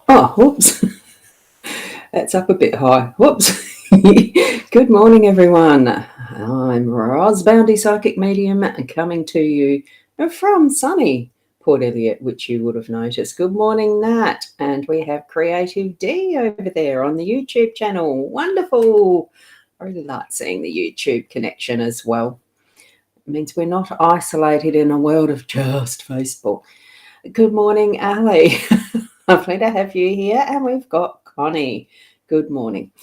Oh, whoops. That's up a bit high. Whoops. Good morning, everyone. I'm Ros Boundy Psychic Medium coming to you from sunny Port Elliot, which you would have noticed. Good morning, Nat. And we have Creative D over there on the YouTube channel. Wonderful. I really like seeing the YouTube connection as well. It means we're not isolated in a world of just Facebook. Good morning, Ali. Lovely to have you here. And we've got Connie. Good morning.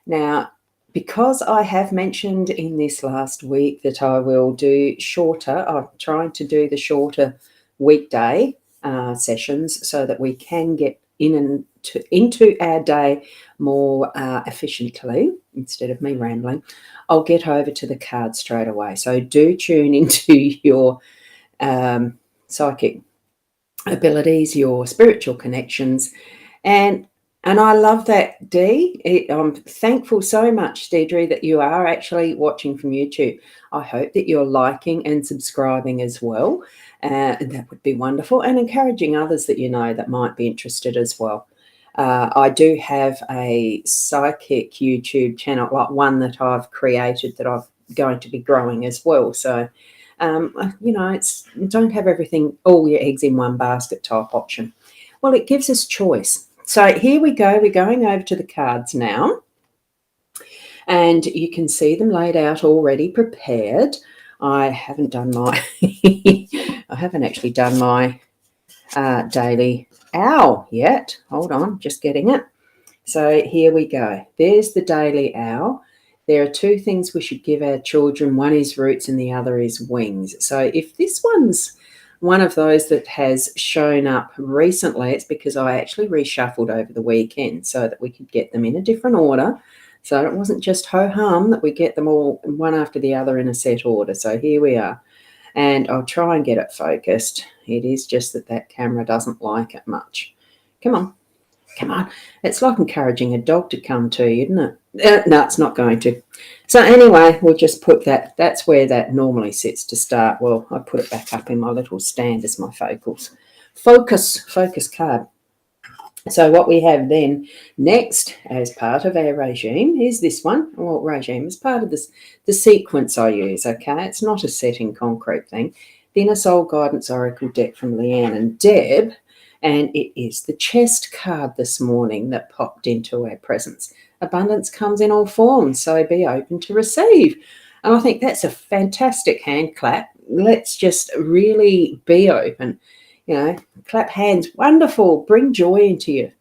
Now, because I have mentioned in this last week that I will do shorter, I'm trying to do the shorter weekday sessions so that we can get into our day more efficiently instead of me rambling. I'll get over to the cards straight away. So do tune into your psychic abilities, your spiritual connections, and I love that, Dee. I'm thankful so much, Deidre, that you are actually watching from YouTube. I hope that you're liking and subscribing as well. That would be wonderful, and encouraging others that you know that might be interested as well. I do have a psychic YouTube channel, like one that I've created that I'm going to be growing as well. So it's don't have all your eggs in one basket type option. Well, it gives us choice. So here we go. We're going over to the cards now. And you can see them laid out already prepared. I haven't done my I haven't actually done my daily owl yet. Hold on, just getting it. So here we go. There's the daily owl. There are two things we should give our children. One is roots and the other is wings. So if this one's one of those that has shown up recently, it's because I actually reshuffled over the weekend so that we could get them in a different order. So it wasn't just ho-hum that we get them all one after the other in a set order. So here we are. And I'll try and get it focused. It is just that camera doesn't like it much. Come on. Come on. It's like encouraging a dog to come to you, isn't it? No, it's not going to. So anyway, we'll just put that. That's where that normally sits to start. Well, I put it back up in my little stand as my focus card. So what we have then next as part of our regime is this one. Well, regime is part of the sequence I use, okay? It's not a set in concrete thing. The Inner Soul Guidance Oracle deck from Leanne and Deb. And it is the chest card this morning that popped into our presence. Abundance comes in all forms, so be open to receive. And I think that's a fantastic hand clap. Let's just really be open. Clap hands. Wonderful. Bring joy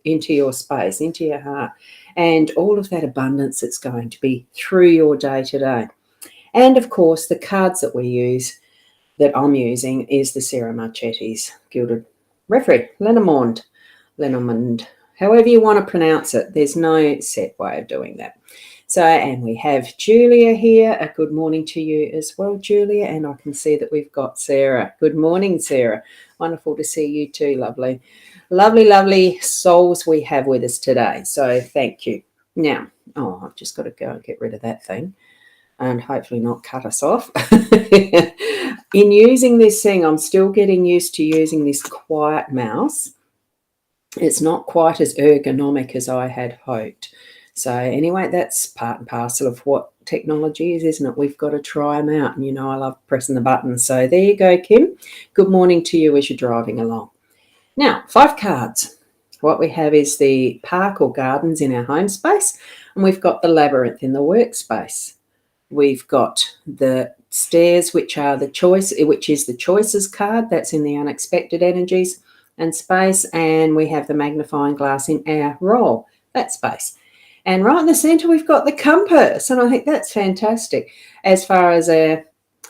into your space, into your heart, and all of that abundance that's going to be through your day today. And of course, the cards that we use, that I'm using, is the Sarah Marchetti's Gilded Referee, LENORMAND, however you want to pronounce it. There's no set way of doing that. So, and we have Julia here. A good morning to you as well, Julia. And I can see that we've got Sarah. Good morning, Sarah. Wonderful to see you too, lovely. Lovely, lovely souls we have with us today. So thank you. Now, I've just got to go and get rid of that thing and hopefully not cut us off. In using this thing, I'm still getting used to using this quiet mouse. It's not quite as ergonomic as I had hoped. So anyway, that's part and parcel of what technology is, isn't it? We've got to try them out. And I love pressing the buttons. So there you go, Kim. Good morning to you as you're driving along. Now, 5 cards. What we have is the park or gardens in our home space. And we've got the labyrinth in the workspace. We've got the stairs, which is the choices card. That's in the unexpected energies and space. And we have the magnifying glass in our role, that space. And right in the center, we've got the compass. And I think that's fantastic as far as our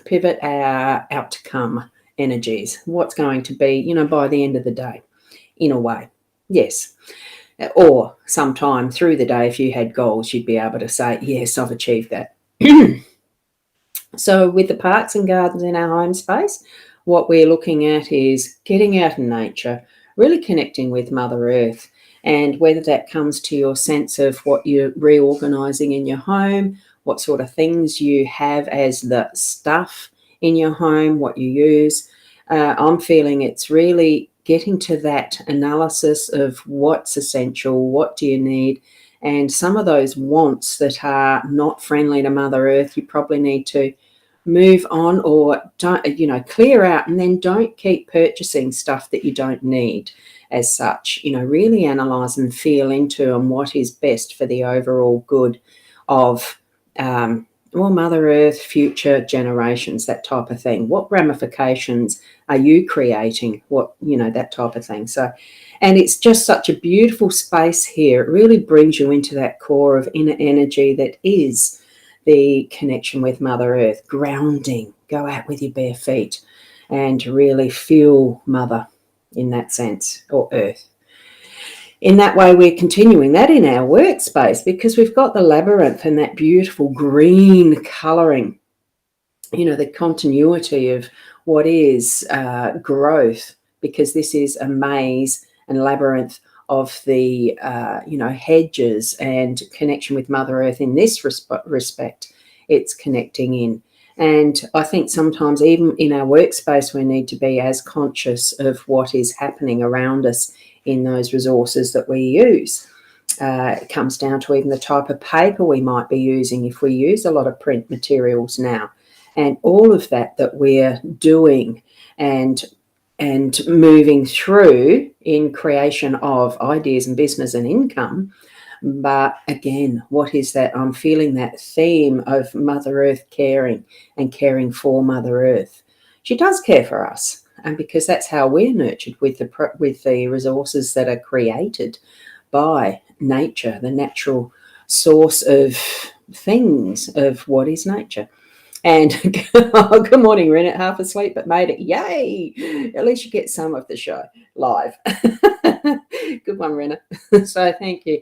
pivot, our out to come energies, what's going to be, by the end of the day, in a way. Yes. Or sometime through the day, if you had goals, you'd be able to say, yes, I've achieved that. So with the parks and gardens in our home space, what we're looking at is getting out in nature, really connecting with Mother Earth, and whether that comes to your sense of what you're reorganising in your home, what sort of things you have as the stuff in your home, what you use. I'm feeling it's really getting to that analysis of what's essential, what do you need, and some of those wants that are not friendly to Mother Earth, you probably need to move on or don't, clear out, and then don't keep purchasing stuff that you don't need as such. Really analyze and feel into and what is best for the overall good of Mother Earth, future generations, that type of thing. What ramifications are you creating? That type of thing. So, and it's just such a beautiful space here. It really brings you into that core of inner energy that is the connection with Mother Earth, grounding. Go out with your bare feet and really feel Mother in that sense, or Earth. In that way, we're continuing that in our workspace because we've got the labyrinth and that beautiful green colouring, the continuity of what is growth, because this is a maze and labyrinth of the, hedges and connection with Mother Earth in this respect. It's connecting in. And I think sometimes even in our workspace, we need to be as conscious of what is happening around us in those resources that we use. It comes down to even the type of paper we might be using if we use a lot of print materials now. And all of that we're doing and moving through in creation of ideas and business and income. But again, what is that? I'm feeling that theme of Mother Earth caring and caring for Mother Earth. She does care for us, and because that's how we're nurtured with the resources that are created by nature, the natural source of things, of what is nature. And good morning, Rennet, half asleep but made it. Yay! At least you get some of the show live. Good one, Rennet. So thank you.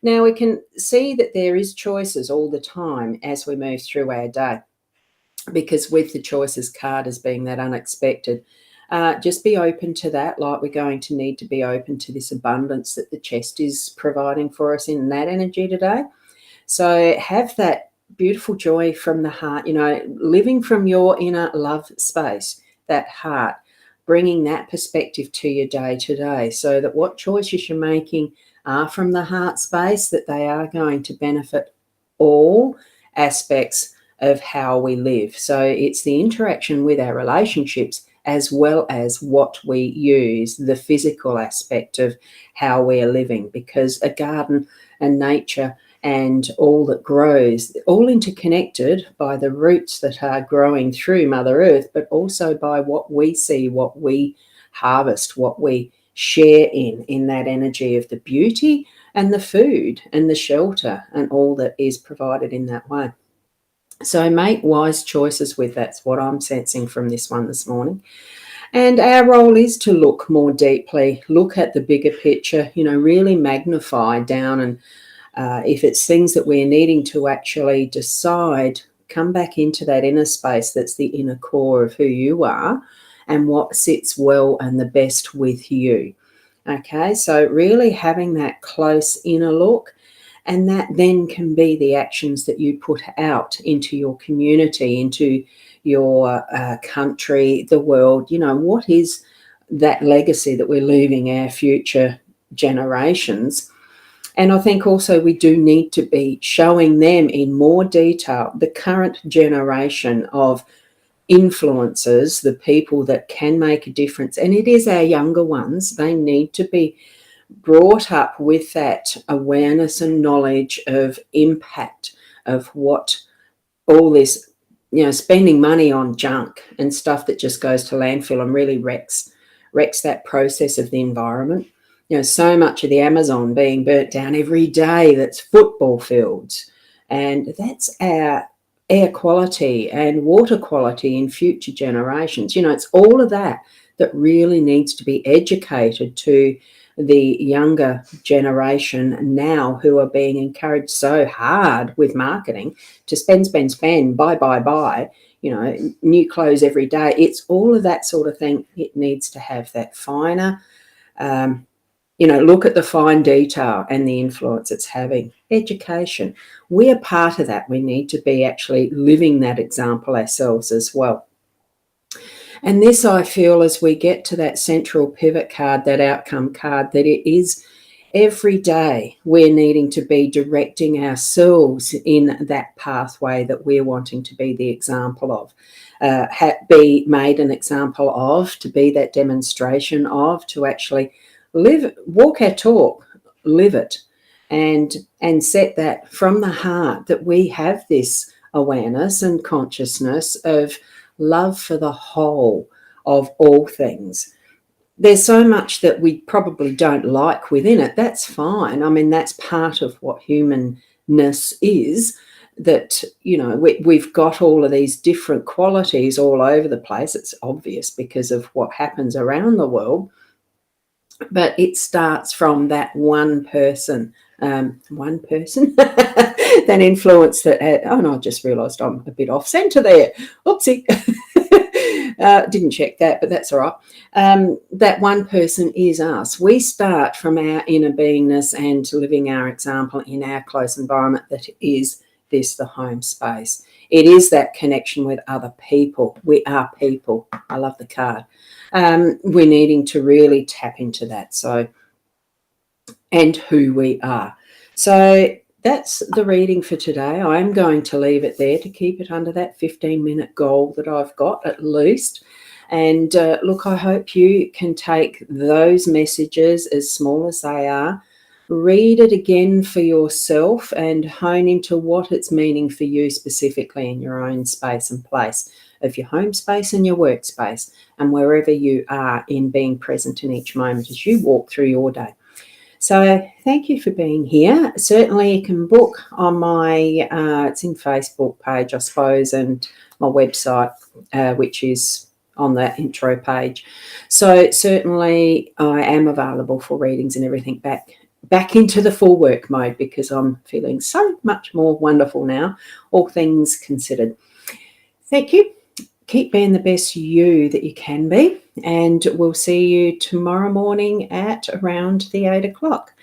Now we can see that there is choices all the time as we move through our day, because with the choices card as being that unexpected, just be open to that. Like, we're going to need to be open to this abundance that the chest is providing for us in that energy today. So have that beautiful joy from the heart, living from your inner love space, that heart, bringing that perspective to your day today, so that what choices you're making are from the heart space, that they are going to benefit all aspects of how we live. So it's the interaction with our relationships as well as what we use, the physical aspect of how we're living, because a garden and nature and all that grows, all interconnected by the roots that are growing through Mother Earth, but also by what we see, what we harvest, what we share in that energy of the beauty and the food and the shelter and all that is provided in that way. So make wise choices with that's what I'm sensing from this one this morning. And our role is to look more deeply, look at the bigger picture, really magnify down, and if it's things that we're needing to actually decide, come back into that inner space that's the inner core of who you are and what sits well and the best with you. Okay, so really having that close inner look, and that then can be the actions that you put out into your community, into your country, the world. What is that legacy that we're leaving our future generations? And I think also we do need to be showing them in more detail, the current generation of influencers, the people that can make a difference. And it is our younger ones. They need to be brought up with that awareness and knowledge of impact of what all this, spending money on junk and stuff that just goes to landfill and really wrecks that process of the environment. So much of the Amazon being burnt down every day, that's football fields. And that's our air quality and water quality in future generations. It's all of that really needs to be educated to the younger generation now, who are being encouraged so hard with marketing to spend, buy, new clothes every day. It's all of that sort of thing. It needs to have that finer, look at the fine detail and the influence it's having. Education. We are part of that. We need to be actually living that example ourselves as well. And this, I feel, as we get to that central pivot card, that outcome card, that it is every day we're needing to be directing ourselves in that pathway that we're wanting to be the example of, be made an example of, to be that demonstration of, to actually live, walk our talk, live it, and set that from the heart, that we have this awareness and consciousness of love for the whole of all things. There's so much that we probably don't like within it. That's fine. I mean, that's part of what humanness is, that, we've got all of these different qualities all over the place. It's obvious because of what happens around the world. But it starts from that one person that influence that. Oh no, I just realised I'm a bit off centre there. Oopsie. Didn't check that, but that's all right. That one person is us. We start from our inner beingness and living our example in our close environment, that is this, the home space. It is that connection with other people. We are people. I love the card. We're needing to really tap into that. So, and who we are. So that's the reading for today. I'm going to leave it there to keep it under that 15-minute goal that I've got at least. And look, I hope you can take those messages, as small as they are, read it again for yourself and hone into what it's meaning for you specifically in your own space and place of your home space and your workspace, and wherever you are in being present in each moment as you walk through your day. So thank you for being here. Certainly you can book on my, it's in Facebook page, I suppose, and my website, which is on that intro page. So certainly I am available for readings and everything back into the full work mode, because I'm feeling so much more wonderful now, all things considered. Thank you. Keep being the best you that you can be, and we'll see you tomorrow morning at around the 8 o'clock.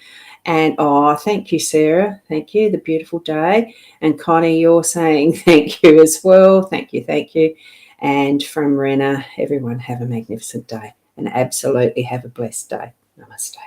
And thank you, Sarah. Thank you. The beautiful day. And Connie, you're saying thank you as well. Thank you. Thank you. And from Rena, everyone have a magnificent day, and absolutely have a blessed day. Namaste.